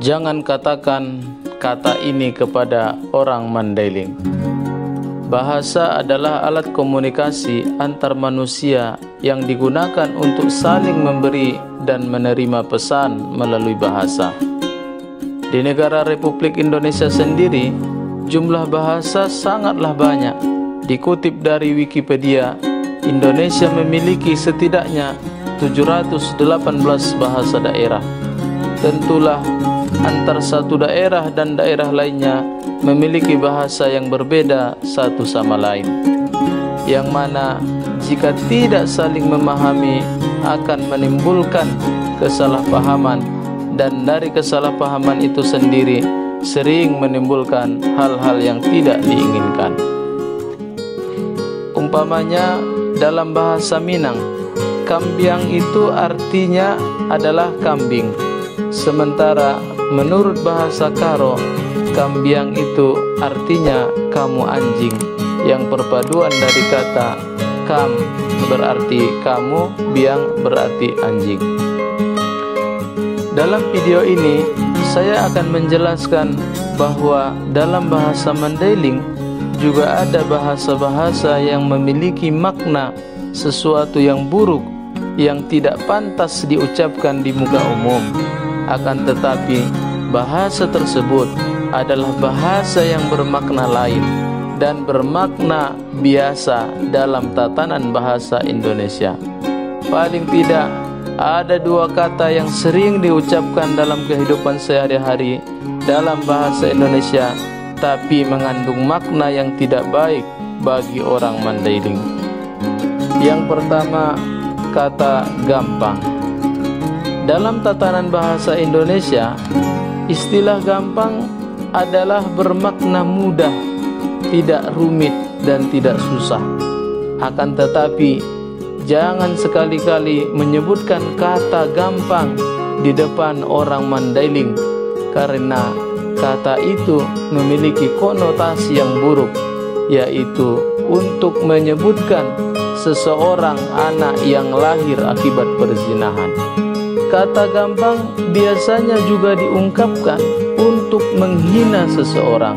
Jangan katakan kata ini kepada orang Mandailing. Bahasa adalah alat komunikasi antar manusia yang digunakan untuk saling memberi dan menerima pesan melalui bahasa. Di negara Republik Indonesia sendiri, jumlah bahasa sangatlah banyak. Dikutip dari Wikipedia, Indonesia memiliki setidaknya 718 bahasa daerah. Tentulah antar satu daerah dan daerah lainnya memiliki bahasa yang berbeda satu sama lain, yang mana jika tidak saling memahami akan menimbulkan kesalahpahaman, dan dari kesalahpahaman itu sendiri sering menimbulkan hal-hal yang tidak diinginkan. Umpamanya dalam bahasa Minang, kambiang itu artinya adalah kambing. Sementara menurut bahasa Karo, kambiang itu artinya kamu anjing, yang perpaduan dari kata kam berarti kamu, biang berarti anjing. Dalam video ini saya akan menjelaskan bahwa dalam bahasa Mandailing juga ada bahasa-bahasa yang memiliki makna sesuatu yang buruk yang tidak pantas diucapkan di muka umum. Akan tetapi bahasa tersebut adalah bahasa yang bermakna lain dan bermakna biasa dalam tatanan bahasa Indonesia. Paling tidak ada dua kata yang sering diucapkan dalam kehidupan sehari-hari dalam bahasa Indonesia, tapi mengandung makna yang tidak baik bagi orang Mandailing. Yang pertama, kata gampang. Dalam tatanan bahasa Indonesia, istilah gampang adalah bermakna mudah, tidak rumit dan tidak susah. Akan tetapi, jangan sekali-kali menyebutkan kata gampang di depan orang Mandailing, karena kata itu memiliki konotasi yang buruk, yaitu untuk menyebutkan seseorang anak yang lahir akibat perzinahan. Kata gampang biasanya juga diungkapkan untuk menghina seseorang,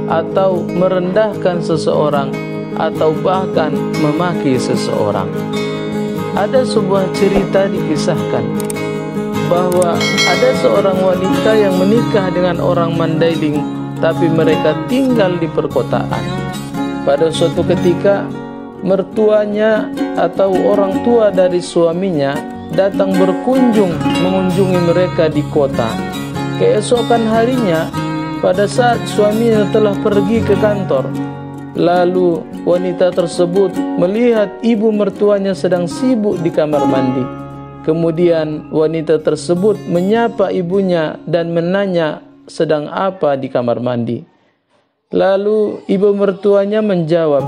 atau merendahkan seseorang, atau bahkan memaki seseorang. Ada sebuah cerita dikisahkan bahwa ada seorang wanita yang menikah dengan orang Mandailing, tapi mereka tinggal di perkotaan. Pada suatu ketika, mertuanya atau orang tua dari suaminya datang mengunjungi mereka di kota. Keesokan harinya, pada saat suaminya telah pergi ke kantor, lalu wanita tersebut melihat ibu mertuanya sedang sibuk di kamar mandi. Kemudian wanita tersebut menyapa ibunya dan menanya sedang apa di kamar mandi. Lalu ibu mertuanya menjawab,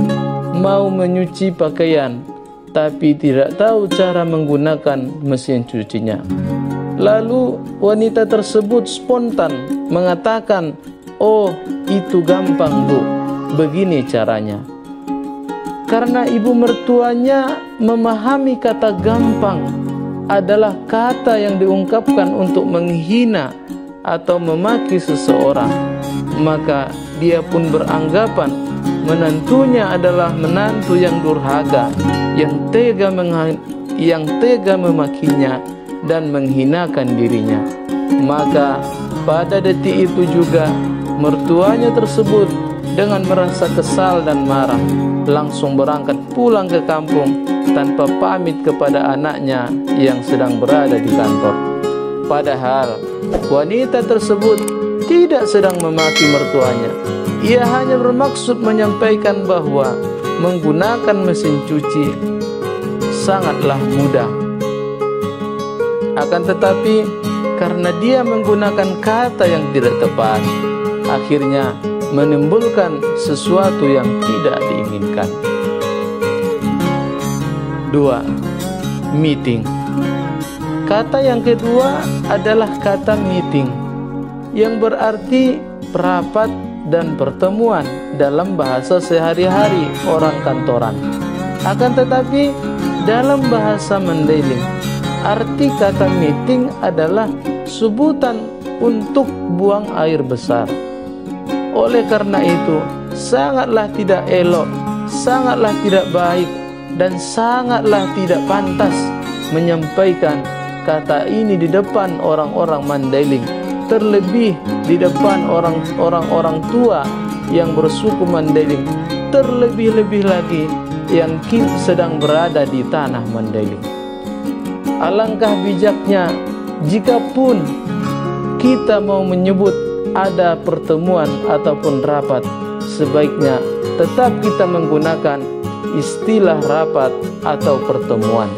mau menyuci pakaian, tapi tidak tahu cara menggunakan mesin cucinya. Lalu wanita tersebut spontan mengatakan, oh itu gampang bu, begini caranya. Karena ibu mertuanya memahami kata gampang adalah kata yang diungkapkan untuk menghina atau memaki seseorang, maka dia pun beranggapan menantunya adalah menantu yang durhaka, yang tega memakinya dan menghinakan dirinya. Maka pada detik itu juga mertuanya tersebut dengan merasa kesal dan marah langsung berangkat pulang ke kampung tanpa pamit kepada anaknya yang sedang berada di kantor. Padahal wanita tersebut tidak sedang memaki mertuanya. Ia hanya bermaksud menyampaikan bahwa menggunakan mesin cuci sangatlah mudah. Akan tetapi karena dia menggunakan kata yang tidak tepat, akhirnya menimbulkan sesuatu yang tidak diinginkan. 2. Meeting. Kata yang kedua adalah kata meeting, yang berarti rapat dan pertemuan dalam bahasa sehari-hari orang kantoran. Akan tetapi dalam bahasa Mandailing, arti kata meeting adalah sebutan untuk buang air besar. Oleh karena itu, sangatlah tidak elok, sangatlah tidak baik, dan sangatlah tidak pantas menyampaikan kata ini di depan orang-orang Mandailing, terlebih di depan orang-orang tua yang bersuku Mandailing, terlebih-lebih lagi yang kini sedang berada di tanah Mandailing. Alangkah bijaknya jikapun kita mau menyebut ada pertemuan ataupun rapat, sebaiknya tetap kita menggunakan istilah rapat atau pertemuan.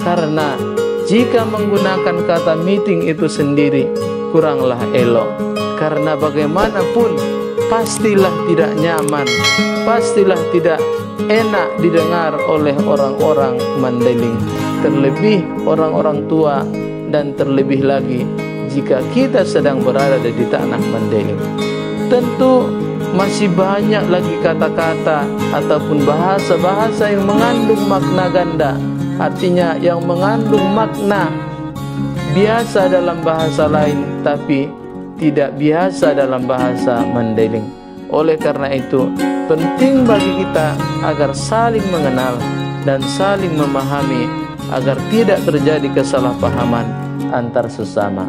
Karena jika menggunakan kata meeting itu sendiri kuranglah elok. Karena bagaimanapun pastilah tidak nyaman, pastilah tidak enak didengar oleh orang-orang Mandailing, terlebih orang-orang tua, dan terlebih lagi jika kita sedang berada di tanah Mandailing. Tentu masih banyak lagi kata-kata ataupun bahasa-bahasa yang mengandung makna ganda, artinya yang mengandung makna biasa dalam bahasa lain tapi tidak biasa dalam bahasa Mandailing. Oleh karena itu, penting bagi kita agar saling mengenal dan saling memahami agar tidak terjadi kesalahpahaman antar sesama.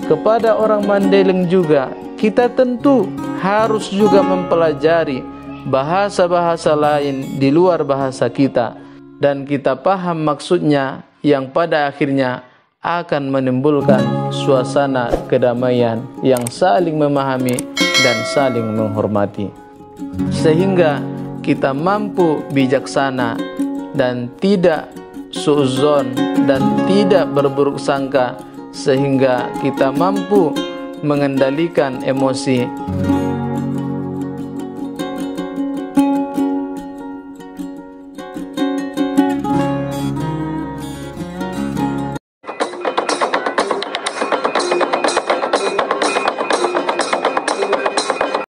Kepada orang Mandailing juga, kita tentu harus juga mempelajari bahasa-bahasa lain di luar bahasa kita, dan kita paham maksudnya yang pada akhirnya akan menimbulkan suasana kedamaian yang saling memahami dan saling menghormati, sehingga kita mampu bijaksana dan tidak suudzon dan tidak berburuk sangka, sehingga kita mampu mengendalikan emosi